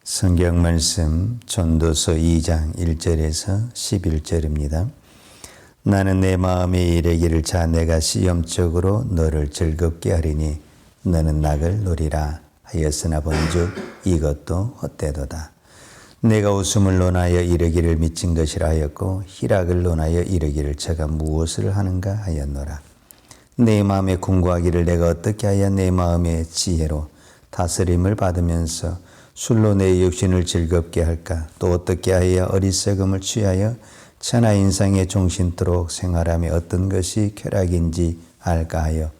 성경 말씀 전도서 2장 1절에서 11절입니다. 나는 내 마음에 이르기를 자 내가 시험적으로 너를 즐겁게 하리니 너는 낙을 누리라 하였으나 본즉 이것도 헛되도다. 내가 웃음을 논하여 이르기를 미친 것이라 하였고 희락을 논하여 이르기를 저가 무엇을 하는가 하였노라. 내 마음에 궁구하기를 내가 어떻게 하여 내 마음의 지혜로 다스림을 받으면서 술로 내 육신을 즐겁게 할까? 또 어떻게 하여 어리석음을 취하여 천하인상의 종신토록 생활하며 어떤 것이 쾌락인지 알까 하여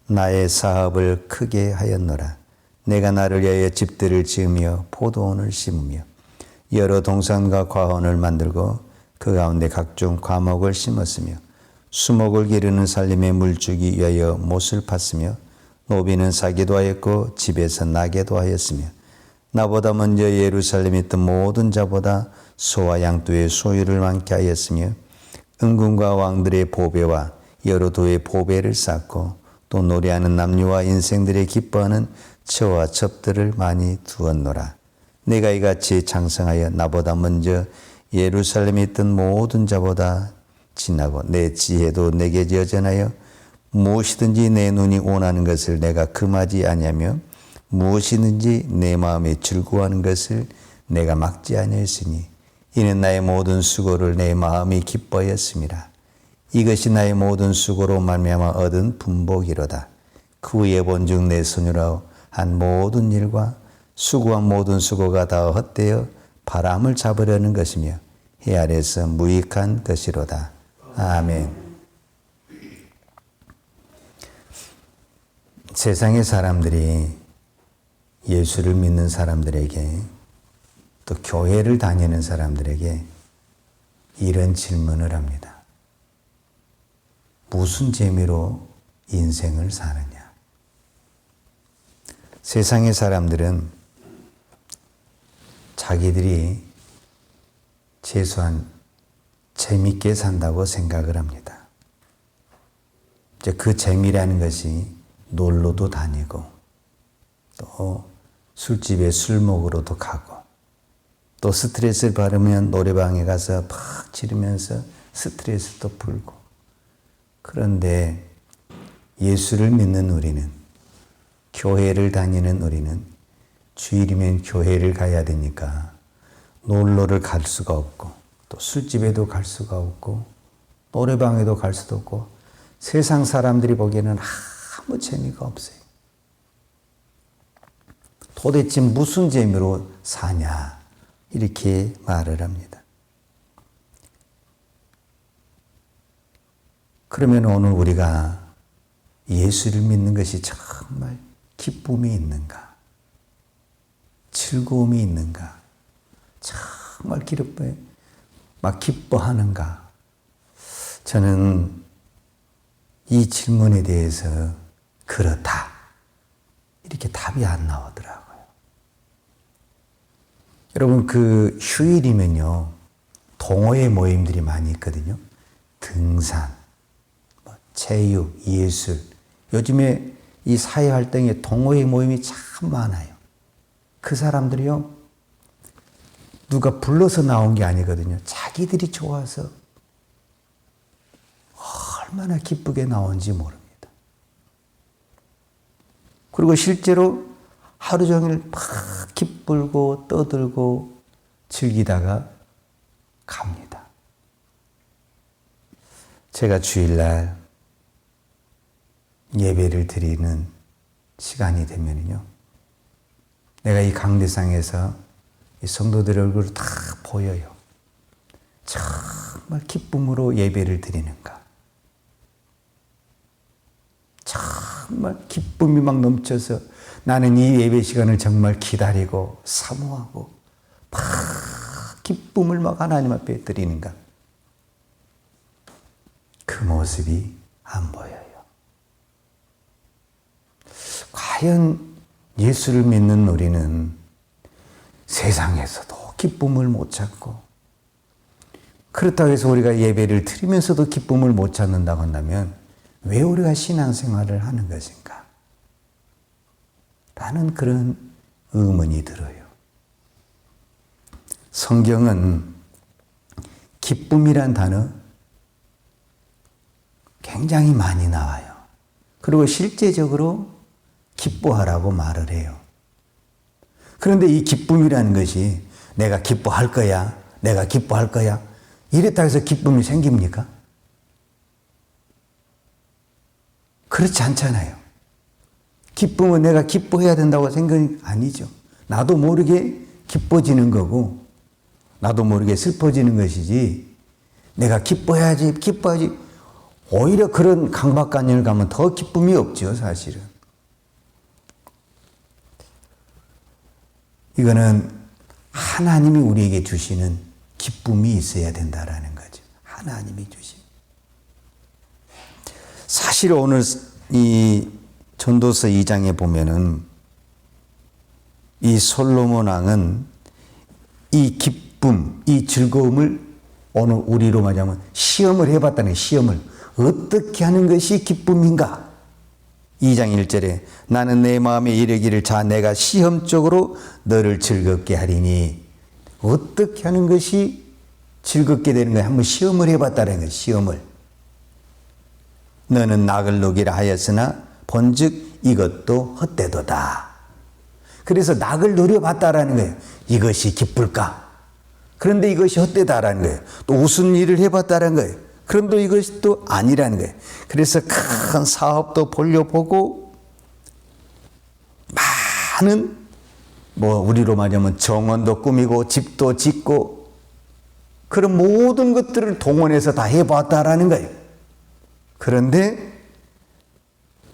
나의 사업을 크게 하였노라. 내가 나를 위하여 집들을 지으며 포도원을 심으며 여러 동산과 과원을 만들고 그 가운데 각종 과목을 심었으며 수목을 기르는 살림의 물주기 위하여 못을 팠으며 노비는 사기도 하였고 집에서 나게도 하였으며 나보다 먼저 예루살렘에 있던 모든 자보다 소와 양떼의 소유를 많게 하였으며 은군과 왕들의 보배와 여러 도의 보배를 쌓고 또 노래하는 남녀와 인생들의 기뻐하는 처와 첩들을 많이 두었노라. 내가 이같이 장성하여 나보다 먼저 예루살렘에 있던 모든 자보다 지나고 내 지혜도 내게 여전하여 무엇이든지 내 눈이 원하는 것을 내가 금하지 아니하며 무엇이든지 내 마음에 즐거워하는 것을 내가 막지 아니하였으니 이는 나의 모든 수고를 내 마음이 기뻐하였음이라. 이것이 나의 모든 수고로 말미암아 얻은 분복이로다. 그 후에 본즉 내 손으로 한 모든 일과 수고한 모든 수고가 다 헛되어 바람을 잡으려는 것이며 해 아래서 무익한 것이로다. 아멘. 세상의 사람들이 예수를 믿는 사람들에게 또 교회를 다니는 사람들에게 이런 질문을 합니다. 무슨 재미로 인생을 사느냐? 세상의 사람들은 자기들이 최소한 재밌게 산다고 생각을 합니다. 이제 그 재미라는 것이 놀러도 다니고 또 술집에 술 먹으러도 가고 또 스트레스를 받으면 노래방에 가서 팍 지르면서 스트레스도 풀고. 그런데 예수를 믿는 우리는, 교회를 다니는 우리는 주일이면 교회를 가야 되니까 놀러를 갈 수가 없고 또 술집에도 갈 수가 없고 노래방에도 갈 수도 없고 세상 사람들이 보기에는 아무 재미가 없어요. 도대체 무슨 재미로 사냐? 이렇게 말을 합니다. 그러면 오늘 우리가 예수를 믿는 것이 정말 기쁨이 있는가? 즐거움이 있는가? 정말 기뻐하는가? 저는 이 질문에 대해서 그렇다. 이렇게 답이 안 나오더라고요. 여러분, 그 휴일이면요, 동호회 모임들이 많이 있거든요. 등산, 체육, 예술. 요즘에 이 사회활동에 동호회 모임이 참 많아요. 그 사람들이요, 누가 불러서 나온 게 아니거든요. 자기들이 좋아서 얼마나 기쁘게 나온지 모릅니다. 그리고 실제로 하루 종일 막 기쁘고 떠들고 즐기다가 갑니다. 제가 주일날 예배를 드리는 시간이 되면요, 내가 이 강대상에서 이 성도들의 얼굴을 다 보여요. 정말 기쁨으로 예배를 드리는가? 정말 기쁨이 막 넘쳐서 나는 이 예배 시간을 정말 기다리고 사모하고 막 기쁨을 막 하나님 앞에 드리는가? 그 모습이 안 보여요. 과연 예수를 믿는 우리는 세상에서도 기쁨을 못 찾고, 그렇다고 해서 우리가 예배를 드리면서도 기쁨을 못 찾는다고 한다면 왜 우리가 신앙생활을 하는 것인가? 라는 그런 의문이 들어요. 성경은 기쁨이란 단어 굉장히 많이 나와요. 그리고 실제적으로 기뻐하라고 말을 해요. 그런데 이 기쁨이라는 것이 내가 기뻐할 거야, 내가 기뻐할 거야, 이랬다 해서 기쁨이 생깁니까? 그렇지 않잖아요. 기쁨은 내가 기뻐해야 된다고 생각이 아니죠. 나도 모르게 기뻐지는 거고 나도 모르게 슬퍼지는 것이지 내가 기뻐해야지 오히려 그런 강박관념을 가면 더 기쁨이 없죠, 사실은. 이거는 하나님이 우리에게 주시는 기쁨이 있어야 된다라는 거죠. 하나님이 주신. 사실 오늘 이 전도서 2장에 보면은 이 솔로몬 왕은 이 기쁨, 이 즐거움을 오늘 우리로 말하자면 시험을 해봤다는 거예요. 시험을. 어떻게 하는 것이 기쁨인가? 2장 1절에 나는 내 마음에 이르기를 자 내가 시험적으로 너를 즐겁게 하리니 어떻게 하는 것이 즐겁게 되는 거야? 한번 시험을 해봤다는 거예요. 시험을. 너는 낙을 녹이라 하였으나 본즉 이것도 헛되도다. 그래서 낙을 노려봤다라는 거예요. 이것이 기쁠까? 그런데 이것이 헛되다라는 거예요. 또 무슨 일을 해봤다라는 거예요. 그런데 이것이 또 아니라는 거예요. 그래서 큰 사업도 벌려보고 많은 우리로 말하면 정원도 꾸미고 집도 짓고 그런 모든 것들을 동원해서 다 해봤다라는 거예요. 그런데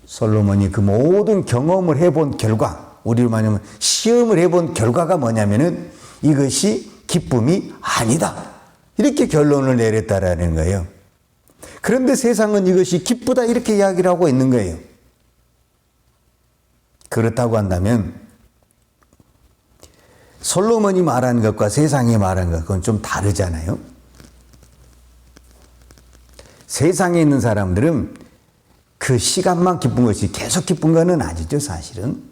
솔로몬이 그 모든 경험을 해본 결과, 우리로 말하면 시험을 해본 결과가 뭐냐면은 이것이 기쁨이 아니다. 이렇게 결론을 내렸다라는 거예요. 그런데 세상은 이것이 기쁘다 이렇게 이야기를 하고 있는 거예요. 그렇다고 한다면 솔로몬이 말한 것과 세상이 말한 것 그건 좀 다르잖아요. 세상에 있는 사람들은 그 시간만 기쁜 것이 계속 기쁜 것은 아니죠, 사실은.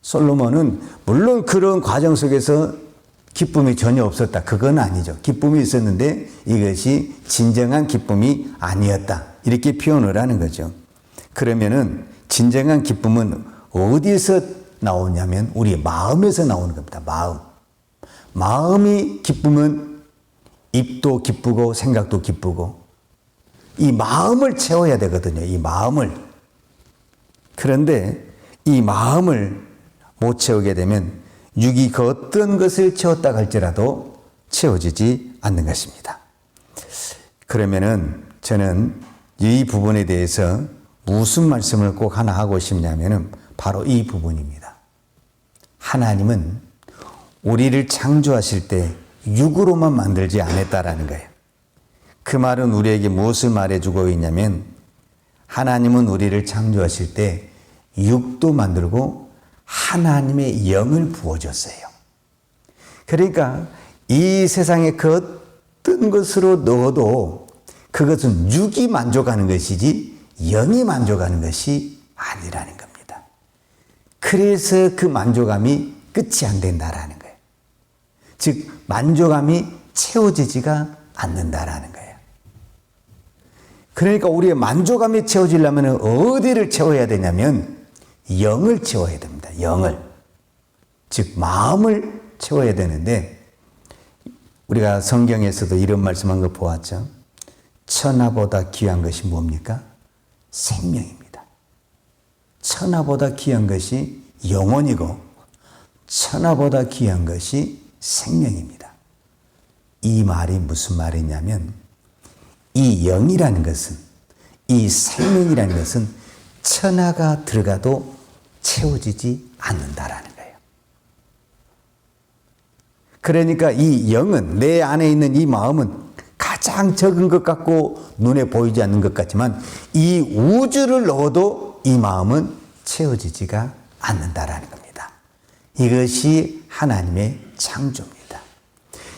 솔로몬은 물론 그런 과정 속에서 기쁨이 전혀 없었다. 그건 아니죠. 기쁨이 있었는데 이것이 진정한 기쁨이 아니었다. 이렇게 표현을 하는 거죠. 그러면은 진정한 기쁨은 어디서 나오냐면 우리 마음에서 나오는 겁니다. 마음. 마음이 기쁘면 입도 기쁘고 생각도 기쁘고 이 마음을 채워야 되거든요. 이 마음을. 그런데 이 마음을 못 채우게 되면 육이 그 어떤 것을 채웠다 할지라도 채워지지 않는 것입니다. 그러면은 저는 이 부분에 대해서 무슨 말씀을 꼭 하나 하고 싶냐면은 바로 이 부분입니다. 하나님은 우리를 창조하실 때 육으로만 만들지 않았다라는 거예요. 그 말은 우리에게 무엇을 말해주고 있냐면 하나님은 우리를 창조하실 때 육도 만들고 하나님의 영을 부어줬어요. 그러니까 이 세상에 그 어떤 것으로 넣어도 그것은 육이 만족하는 것이지 영이 만족하는 것이 아니라는 겁니다. 그래서 그 만족감이 끝이 안 된다라는 거예요. 즉 만족감이 채워지지가 않는다라는 거예요. 그러니까 우리의 만족감이 채워지려면 어디를 채워야 되냐면 영을 채워야 됩니다. 영을. 즉 마음을 채워야 되는데 우리가 성경에서도 이런 말씀한 거 보았죠. 천하보다 귀한 것이 뭡니까? 생명입니다. 천하보다 귀한 것이 영혼이고 천하보다 귀한 것이 생명입니다. 이 말이 무슨 말이냐면 이 영이라는 것은 이 생명이라는 것은 천하가 들어가도 채워지지 않는다라는 거예요. 그러니까 이 영은 내 안에 있는 이 마음은 가장 적은 것 같고 눈에 보이지 않는 것 같지만 이 우주를 넣어도 이 마음은 채워지지가 않는다라는 겁니다. 이것이 하나님의 창조입니다.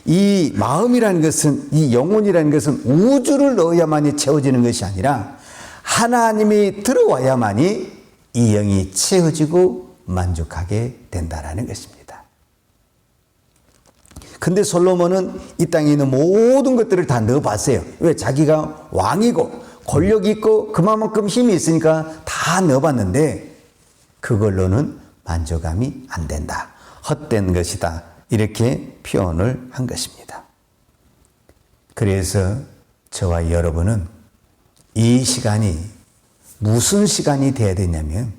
이 마음이라는 것은 이 영혼이라는 것은 우주를 넣어야만이 채워지는 것이 아니라 하나님이 들어와야만이 이 영이 채워지고 만족하게 된다라는 것입니다. 근데 솔로몬은 이 땅에 있는 모든 것들을 다 넣어봤어요. 왜? 자기가 왕이고 권력이 있고 그만큼 힘이 있으니까 다 넣어봤는데 그걸로는 만족함이 안 된다. 헛된 것이다. 이렇게 표현을 한 것입니다. 그래서 저와 여러분은 이 시간이 무슨 시간이 돼야 되냐면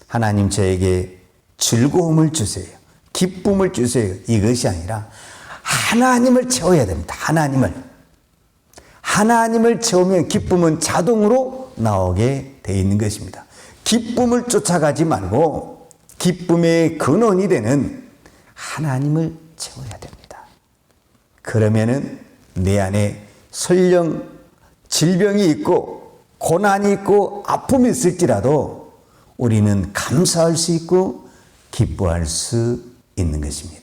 하나님 저에게 즐거움을 주세요. 기쁨을 주세요. 이것이 아니라 하나님을 채워야 됩니다. 하나님을 채우면 기쁨은 자동으로 나오게 돼 있는 것입니다. 기쁨을 쫓아가지 말고 기쁨의 근원이 되는 하나님을 채워야 됩니다. 그러면은 내 안에 설령 질병이 있고 고난이 있고 아픔이 있을지라도 우리는 감사할 수 있고 기뻐할 수 있는 것입니다.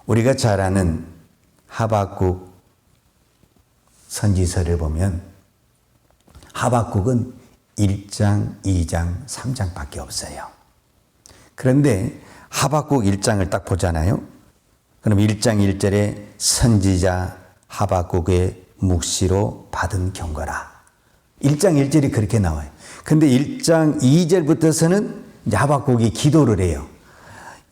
우리가 잘 아는 하박국 선지서를 보면 하박국은 1장, 2장, 3장밖에 없어요. 그런데 하박국 1장을 딱 보잖아요. 그럼 1장 1절에 선지자 하박국의 묵시로 받은 경고라. 1장 1절이 그렇게 나와요. 근데 1장 2절부터서는 이제 하박국이 기도를 해요.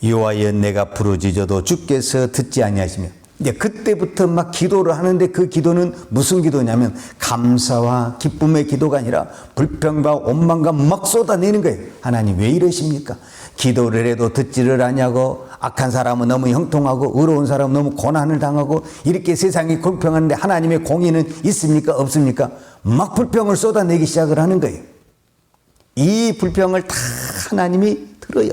여호와여 내가 부르짖어도 주께서 듣지 아니하시며 이제 그때부터 막 기도를 하는데 그 기도는 무슨 기도냐면 감사와 기쁨의 기도가 아니라 불평과 원망과 막 쏟아내는 거예요. 하나님 왜 이러십니까? 기도를 해도 듣지를 않냐고 악한 사람은 너무 형통하고 의로운 사람은 너무 고난을 당하고 이렇게 세상이 공평한데 하나님의 공의는 있습니까? 없습니까? 막 불평을 쏟아내기 시작을 하는 거예요. 이 불평을 다 하나님이 들어요.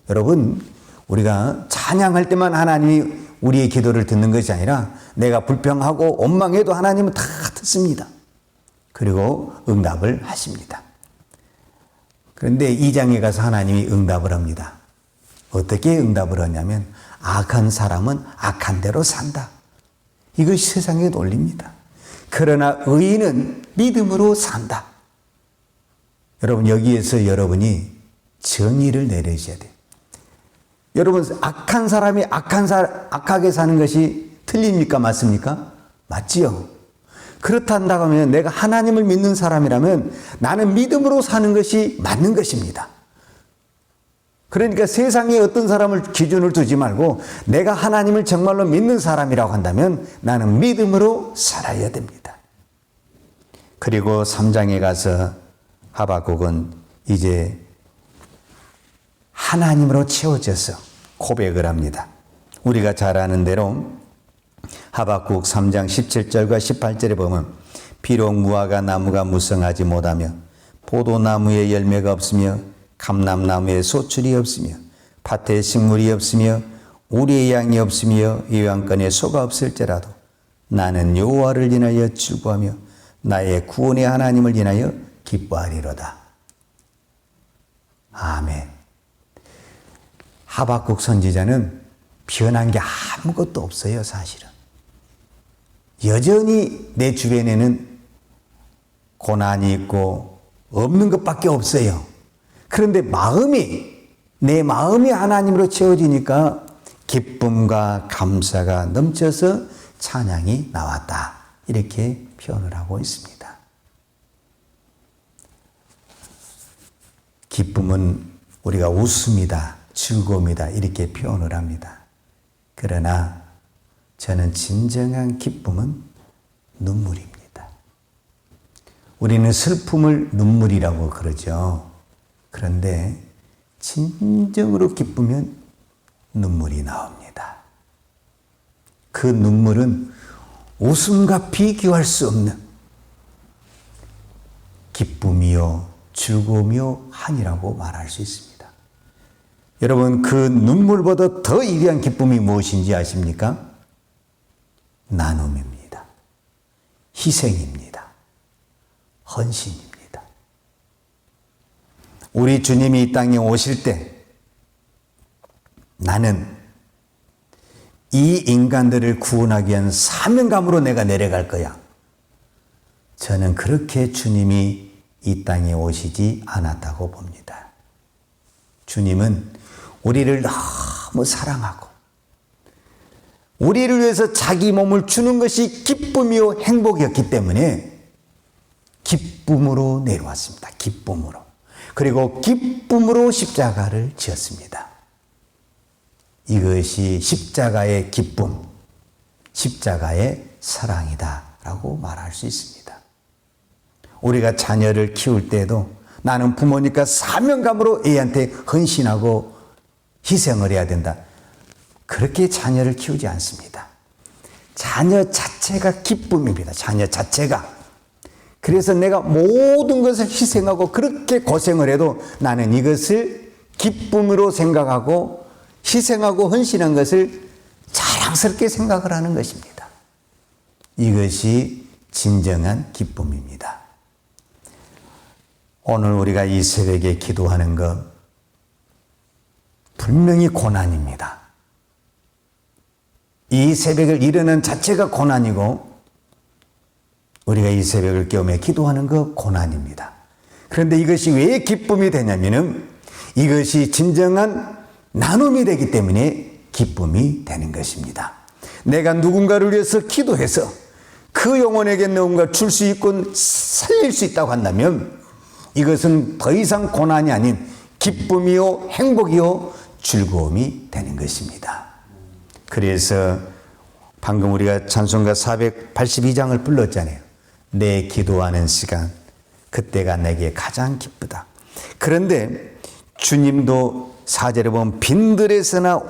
여러분 우리가 찬양할 때만 하나님이 우리의 기도를 듣는 것이 아니라 내가 불평하고 원망해도 하나님은 다 듣습니다. 그리고 응답을 하십니다. 그런데 2장에 가서 하나님이 응답을 합니다. 어떻게 응답을 하냐면 악한 사람은 악한 대로 산다. 이것이 세상의 논리입니다. 그러나 의인은 믿음으로 산다. 여러분 여기에서 여러분이 정의를 내리셔야 돼요. 여러분 악한 사람이 악하게 사는 것이 틀립니까? 맞습니까? 맞지요. 그렇단다고 하면 내가 하나님을 믿는 사람이라면 나는 믿음으로 사는 것이 맞는 것입니다. 그러니까 세상에 어떤 사람을 기준을 두지 말고 내가 하나님을 정말로 믿는 사람이라고 한다면 나는 믿음으로 살아야 됩니다. 그리고 3장에 가서 하박국은 이제 하나님으로 채워져서 고백을 합니다. 우리가 잘 아는 대로 하박국 3장 17절과 18절에 보면 비록 무화과 나무가 무성하지 못하며 포도나무에 열매가 없으며 감람나무에 소출이 없으며 밭에 식물이 없으며 우리의 양이 없으며 요양권에 소가 없을지라도 나는 여호와를 인하여 즐거워하며 나의 구원의 하나님을 인하여 기뻐하리로다. 아멘. 하박국 선지자는 변한 게 아무것도 없어요, 사실은. 여전히 내 주변에는 고난이 있고 없는 것밖에 없어요. 그런데 내 마음이 하나님으로 채워지니까 기쁨과 감사가 넘쳐서 찬양이 나왔다. 이렇게 표현을 하고 있습니다. 기쁨은 우리가 웃음이다, 즐거움이다 이렇게 표현을 합니다. 그러나 저는 진정한 기쁨은 눈물입니다. 우리는 슬픔을 눈물이라고 그러죠. 그런데 진정으로 기쁘면 눈물이 나옵니다. 그 눈물은 웃음과 비교할 수 없는 기쁨이요 즐거움이요 한이라고 말할 수 있습니다. 여러분 그 눈물보다 더 위대한 기쁨이 무엇인지 아십니까? 나눔입니다. 희생입니다. 헌신입니다. 우리 주님이 이 땅에 오실 때 나는 이 인간들을 구원하기 위한 사명감으로 내가 내려갈 거야. 저는 그렇게 주님이 이 땅에 오시지 않았다고 봅니다. 주님은 우리를 너무 사랑하고 우리를 위해서 자기 몸을 주는 것이 기쁨이요 행복이었기 때문에 기쁨으로 내려왔습니다. 기쁨으로. 그리고 기쁨으로 십자가를 지었습니다. 이것이 십자가의 기쁨, 십자가의 사랑이다라고 말할 수 있습니다. 우리가 자녀를 키울 때도 나는 부모니까 사명감으로 애한테 헌신하고 희생을 해야 된다. 그렇게 자녀를 키우지 않습니다. 자녀 자체가 기쁨입니다. 자녀 자체가. 그래서 내가 모든 것을 희생하고 그렇게 고생을 해도 나는 이것을 기쁨으로 생각하고 희생하고 헌신한 것을 자랑스럽게 생각을 하는 것입니다. 이것이 진정한 기쁨입니다. 오늘 우리가 이 새벽에 기도하는 것 분명히 고난입니다. 이 새벽을 이루는 자체가 고난이고 우리가 이 새벽을 깨우며 기도하는 것 고난입니다. 그런데 이것이 왜 기쁨이 되냐면은 이것이 진정한 나눔이 되기 때문에 기쁨이 되는 것입니다. 내가 누군가를 위해서 기도해서 그 영혼에게 누군가 줄 수 있고 살릴 수 있다고 한다면 이것은 더 이상 고난이 아닌 기쁨이요 행복이요 즐거움이 되는 것입니다. 그래서 방금 우리가 찬송가 482장을 불렀잖아요. 내 기도하는 시간, 그때가 내게 가장 기쁘다. 그런데 주님도 4절에 보면 빈들에서나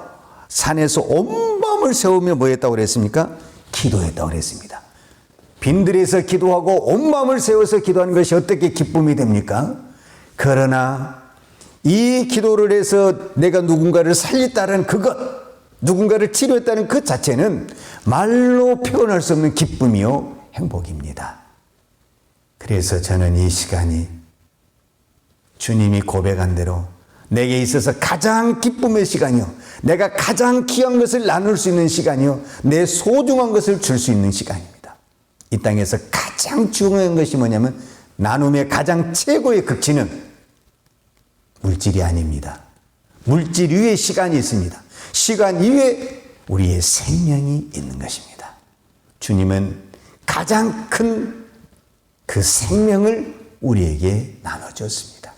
산에서 온 밤을 새우며 뭐 했다고 그랬습니까? 기도했다고 그랬습니다. 빈들에서 기도하고 온 밤을 새워서 기도하는 것이 어떻게 기쁨이 됩니까? 그러나 이 기도를 해서 내가 누군가를 살렸다는 그것, 누군가를 치료했다는 그 자체는 말로 표현할 수 없는 기쁨이요 행복입니다. 그래서 저는 이 시간이 주님이 고백한 대로 내게 있어서 가장 기쁨의 시간이요, 내가 가장 귀한 것을 나눌 수 있는 시간이요, 내 소중한 것을 줄 수 있는 시간입니다. 이 땅에서 가장 중요한 것이 뭐냐면 나눔의 가장 최고의 극치는 물질이 아닙니다. 물질 위에 시간이 있습니다. 시간 이외에 우리의 생명이 있는 것입니다. 주님은 가장 큰 그 생명을 우리에게 나눠줬습니다.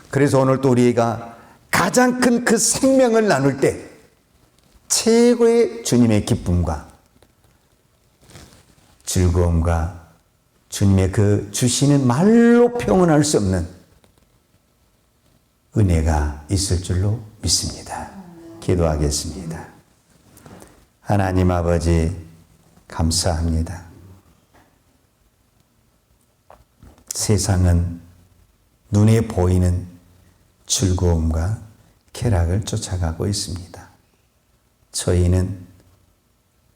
그래서 오늘 또 우리가 가장 큰 그 생명을 나눌 때 최고의 주님의 기쁨과 즐거움과 주님의 그 주시는 말로 표현할 수 없는 은혜가 있을 줄로 믿습니다. 기도하겠습니다. 하나님 아버지 감사합니다. 세상은 눈에 보이는 즐거움과 쾌락을 쫓아가고 있습니다. 저희는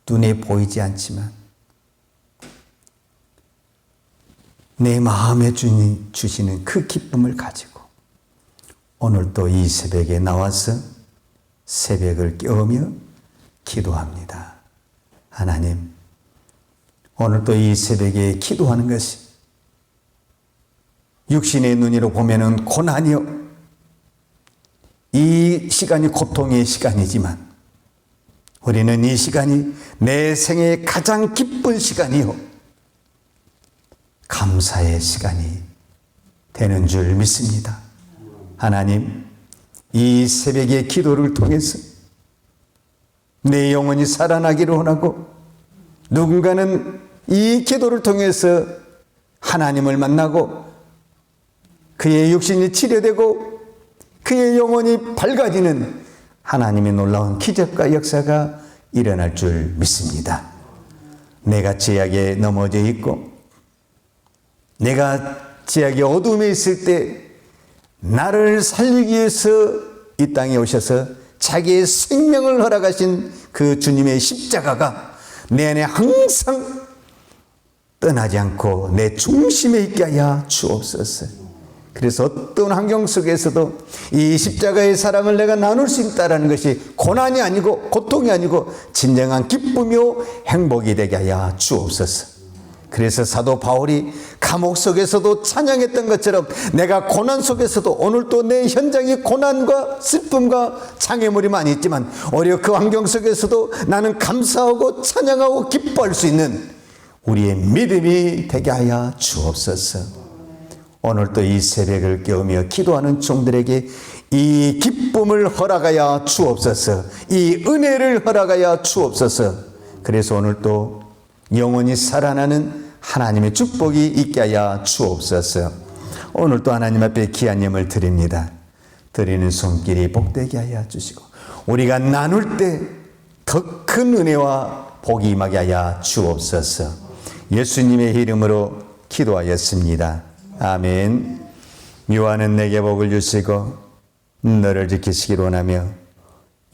눈에 보이지 않지만 내 마음에 주시는 그 기쁨을 가지고 오늘 또 이 새벽에 나와서 새벽을 깨우며 기도합니다. 하나님, 오늘 또 이 새벽에 기도하는 것이 육신의 눈으로 보면은 고난이요, 이 시간이 고통의 시간이지만 우리는 이 시간이 내 생애의 가장 기쁜 시간이요 감사의 시간이 되는 줄 믿습니다. 하나님, 이 새벽의 기도를 통해서 내 영혼이 살아나기를 원하고 누군가는 이 기도를 통해서 하나님을 만나고 그의 육신이 치료되고 그의 영혼이 밝아지는 하나님의 놀라운 기적과 역사가 일어날 줄 믿습니다. 내가 죄악에 넘어져 있고 내가 죄악의 어둠에 있을 때 나를 살리기 위해서 이 땅에 오셔서 자기의 생명을 허락하신 그 주님의 십자가가 내 안에 항상 떠나지 않고 내 중심에 있게 하여 주옵소서. 그래서 어떤 환경 속에서도 이 십자가의 사랑을 내가 나눌 수 있다는 것이 고난이 아니고 고통이 아니고 진정한 기쁨이요 행복이 되게 하여 주옵소서. 그래서 사도 바울이 감옥 속에서도 찬양했던 것처럼 내가 고난 속에서도 오늘 또 내 현장이 고난과 슬픔과 장애물이 많이 있지만 오히려 그 환경 속에서도 나는 감사하고 찬양하고 기뻐할 수 있는 우리의 믿음이 되게 하여 주옵소서. 오늘 또 이 새벽을 깨우며 기도하는 종들에게 이 기쁨을 허락하여 주옵소서. 이 은혜를 허락하여 주옵소서. 그래서 오늘 또 영원히 살아나는 하나님의 축복이 있게 하여 주옵소서. 오늘 또 하나님 앞에 귀한 예물 드립니다. 드리는 손길이 복되게 하여 주시고 우리가 나눌 때 더 큰 은혜와 복이 임하게 하여 주옵소서. 예수님의 이름으로 기도하였습니다. 아멘. 유아는 내게 복을 주시고 너를 지키시길 원하며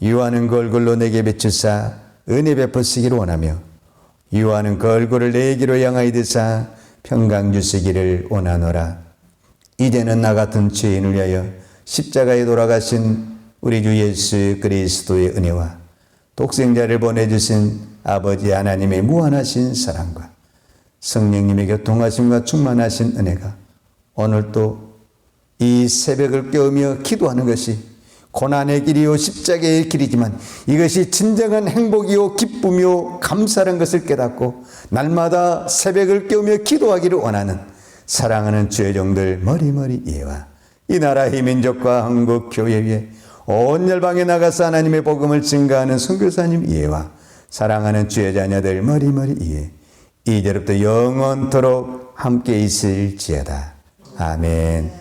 유아는 그 얼굴로 내게 비추사 은혜 베푸시기를 원하며 유아는 그 얼굴을 내게로 향하여 드사 평강 주시기를 원하노라. 이제는 나 같은 죄인을 위하여 십자가에 돌아가신 우리 주 예수 그리스도의 은혜와 독생자를 보내주신 아버지 하나님의 무한하신 사랑과 성령님의 교통하심과 충만하신 은혜가 오늘 또 이 새벽을 깨우며 기도하는 것이 고난의 길이요 십자가의 길이지만 이것이 진정한 행복이요 기쁨이요 감사라는 것을 깨닫고 날마다 새벽을 깨우며 기도하기를 원하는 사랑하는 주의 종들 머리머리 이해와 이 나라의 민족과 한국 교회 위에 온 열방에 나가서 하나님의 복음을 증거하는 선교사님 이해와 사랑하는 주의 자녀들 머리머리 이해 이제부터 영원토록 함께 있을지어다. 아멘.